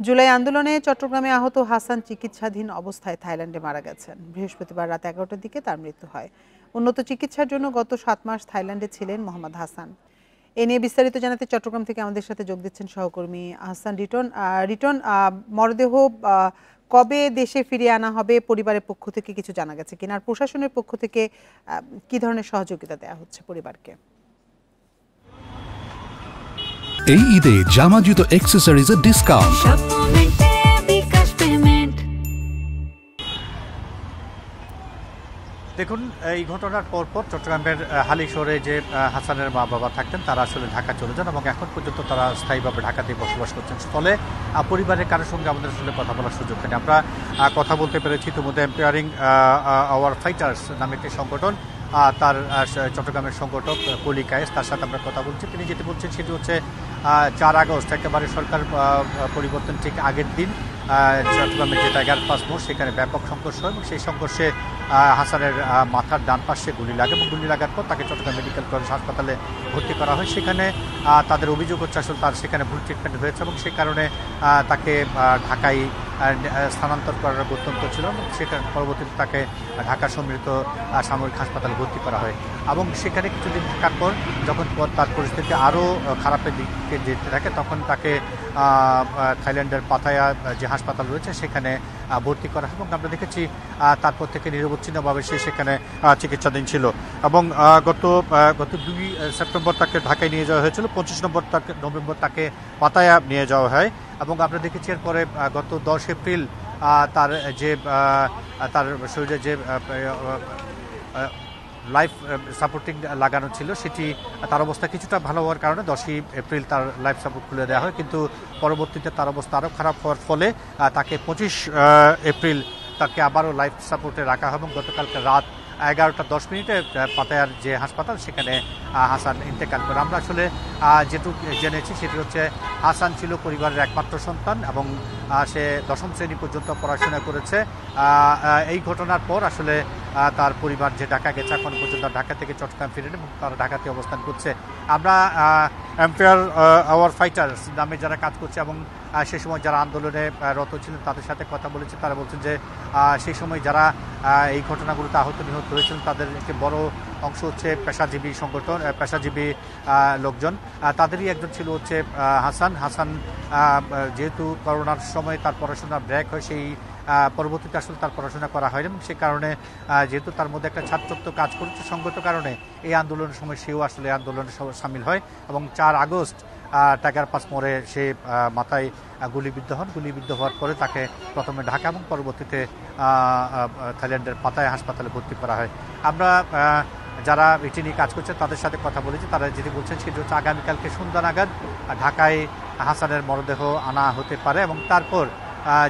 জুলাই আন্দোলনে চট্টগ্রামে আহত হাসান চিকিৎসাধীন অবস্থায় থাইল্যান্ডে মারা গেছেন। বৃহস্পতিবার রাত 11টার দিকে তার মৃত্যু হয়। উন্নত চিকিৎসার জন্য গত 7 মাস থাইল্যান্ডে ছিলেন মোহাম্মদ হাসান। এ নিয়ে বিস্তারিত জানাতে চট্টগ্রাম থেকে আমাদের সাথে যোগ দিচ্ছেন সহকর্মী আহসান রিটন। মরদেহ কবে দেশে ফিরিয়ে আনা হবে পরিবারের পক্ষ থেকে কিছু জানা গেছে কিনা, আর প্রশাসনের পক্ষ থেকে কি ধরনের সহযোগিতা দেওয়া হচ্ছে পরিবারকে? এই ঈদে জামা জুতো অ্যাক্সেসরিজের ডিসকাউন্ট। দেখুন, এই ঘটনার পরপর চট্টগ্রামের হালিশহরে যে হাসানের মা বাবা থাকতেন তারা আসলে ঢাকা চলে যান এবং এখন পর্যন্ত তারা স্থায়ীভাবে ঢাকাতেই বসবাস করছেন। ফলে পরিবারের কারোর সঙ্গে আমাদের আসলে কথা বলার সুযোগ হয়নি। আমরা কথা বলতে পেরেছি ইতিমধ্যে এম্পায়ারিং আওয়ার ফাইটার্স নামে একটি সংগঠন, তার চট্টগ্রামের সংগঠক কলি কায়েস, তার সাথে আমরা কথা বলছি। তিনি যেটি বলছেন সেটি হচ্ছে 4 আগস্ট একেবারে সরকার পরিবর্তন ঠিক আগের দিন চট্টগ্রামের যে টাইগার পাস মোড় সেখানে ব্যাপক সংঘর্ষ হয় এবং সেই সংঘর্ষে হাসানের মাথার ডান পাশে গুলি লাগে এবং গুলি লাগার পর তাকে চট্টগ্রাম মেডিকেল কলেজ হাসপাতালে ভর্তি করা হয়। সেখানে তাদের অভিযোগ হচ্ছে আসলে তার সেখানে ভুল ট্রিটমেন্ট হয়েছে এবং সেই কারণে তাকে ঢাকায় স্থানান্তর করার গত্যন্ত ছিল এবং সেখানে পরবর্তীতে তাকে ঢাকা সম্মিলিত সামরিক হাসপাতালে ভর্তি করা হয় এবং সেখানে কিছুদিন থাকার পর যখন তার পরিস্থিতি আরও খারাপের দিকে যেতে থাকে তখন তাকে থাইল্যান্ডের পাতায়া যে হাসপাতাল রয়েছে সেখানে ভর্তি করা হয় এবং আমরা দেখেছি তারপর থেকে নিরবচ্ছিন্নভাবে সে সেখানে চিকিৎসাধীন ছিল এবং গত 2 সেপ্টেম্বর তাকে ঢাকায় নিয়ে যাওয়া হয়েছিল। 25 নভেম্বর তাকে পাতায়া নিয়ে যাওয়া হয় এবং আমরা দেখেছি এরপরে গত 10 এপ্রিল তার শরীরে যে লাইফ সাপোর্টিং লাগানো ছিল সেটি তার অবস্থা কিছুটা ভালো হওয়ার কারণে 10 এপ্রিল তার লাইফ সাপোর্ট খুলে দেওয়া হয়, কিন্তু পরবর্তীতে তার অবস্থা আরও খারাপ হওয়ার ফলে তাকে 25 এপ্রিল তাকে আবারও লাইফ সাপোর্টে রাখা হয় এবং গতকালকে রাত 11:10 পাতায়ার যে হাসপাতাল সেখানে হাসান ইন্তেকাল করে। আমরা আসলে যেটুকু জেনেছি সেটি হচ্ছে হাসান ছিল পরিবারের একমাত্র সন্তান এবং সে 10ম শ্রেণী পর্যন্ত পড়াশোনা করেছে। এই ঘটনার পর আসলে তার পরিবার যে ঢাকা গেছে এখন পর্যন্ত ঢাকা থেকে চট্টগ্রাম ফিরেন এবং তারা ঢাকাতে অবস্থান করছে। আমরা এম্পায়ার আওয়ার ফাইটার্স নামে যারা কাজ করছে এবং সে সময় যারা আন্দোলনে রত ছিলেন তাদের সাথে কথা বলেছে। তারা বলছেন যে সেই সময় যারা এই ঘটনাগুলোতে আহত নিহত হয়েছিলেন তাদের একটি বড় অংশ হচ্ছে পেশাজীবী সংগঠন, পেশাজীবী লোকজন। তাদেরই একজন ছিল হচ্ছে হাসান। যেহেতু করোনার সময় তার পড়াশোনা ব্রেক হয়, সেই পরবর্তীতে আসলে তার পড়াশোনা করা হয় এবং সে কারণে যেহেতু তার মধ্যে একটা ছাত্রত্ব কাজ করেছে সঙ্গত কারণে এই আন্দোলনের সময় সেও আসলে আন্দোলনে সামিল হয় এবং 4 আগস্ট টাইগার পাস মোড়ে সে মাথায় গুলিবিদ্ধ হন। গুলিবিদ্ধ হওয়ার পরে তাকে প্রথমে ঢাকা এবং পরবর্তীতে থাইল্যান্ডের পাতায়া হাসপাতালে ভর্তি করা হয়। আমরা যারা এটি নিয়ে কাজ করছে তাদের সাথে কথা বলেছি। তারা যেটি বলছেন সেটি হচ্ছে আগামীকালকে সন্ধ্যা নাগাদ ঢাকায় হাসানের মরদেহ আনা হতে পারে এবং তারপর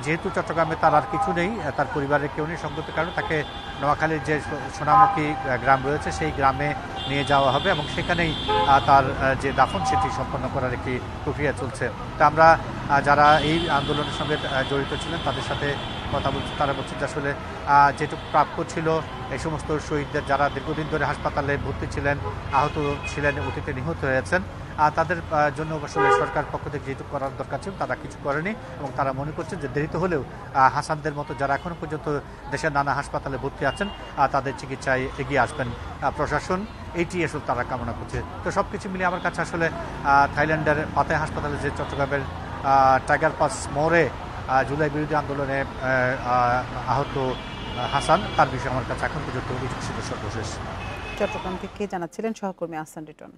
যেহেতু চট্টগ্রামে তার আর কিছু নেই, তার পরিবারের কেউ নেই সঙ্গত কারণে তাকে নোয়াখালীর যে সোনামুখী গ্রাম রয়েছে সেই গ্রামে নিয়ে যাওয়া হবে এবং সেখানেই তার যে দাফন সেটি সম্পন্ন করার একটি প্রক্রিয়া চলছে। তা আমরা যারা এই আন্দোলনের সঙ্গে জড়িত ছিলেন তাদের সাথে কথা বলছি। তারা বলছেন যে আসলে যেটুকু প্রাপ্য ছিল এই সমস্ত শহীদদের যারা দীর্ঘদিন ধরে হাসপাতালে ভর্তি ছিলেন, আহত ছিলেন, অতীতে নিহত হয়েছেন, তাদের জন্য আসলে সরকার পক্ষ থেকে যেটুকু করার দরকার ছিল তারা কিছু করেনি এবং তারা মনে করছেন যে দেরিতে হলেও হাসানদের মতো যারা এখনও পর্যন্ত দেশের নানা হাসপাতালে ভর্তি আছেন তাদের চিকিৎসায় এগিয়ে আসবেন প্রশাসন, এইটি আসলে তারা কামনা করছে। তো সব কিছু মিলিয়ে আমার কাছে আসলে থাইল্যান্ডের পাতায়া হাসপাতালে যে চট্টগ্রামের টাইগার পাস মোড়ে জুলাই বিরোধী আন্দোলনে আহত হাসান তার বিষয়ে আমার কাছে এখন পর্যন্ত অভিযোগ ছিল সর্বশেষ। চট্টগ্রাম থেকে জানাচ্ছিলেন সহকর্মী আহসান রিটন।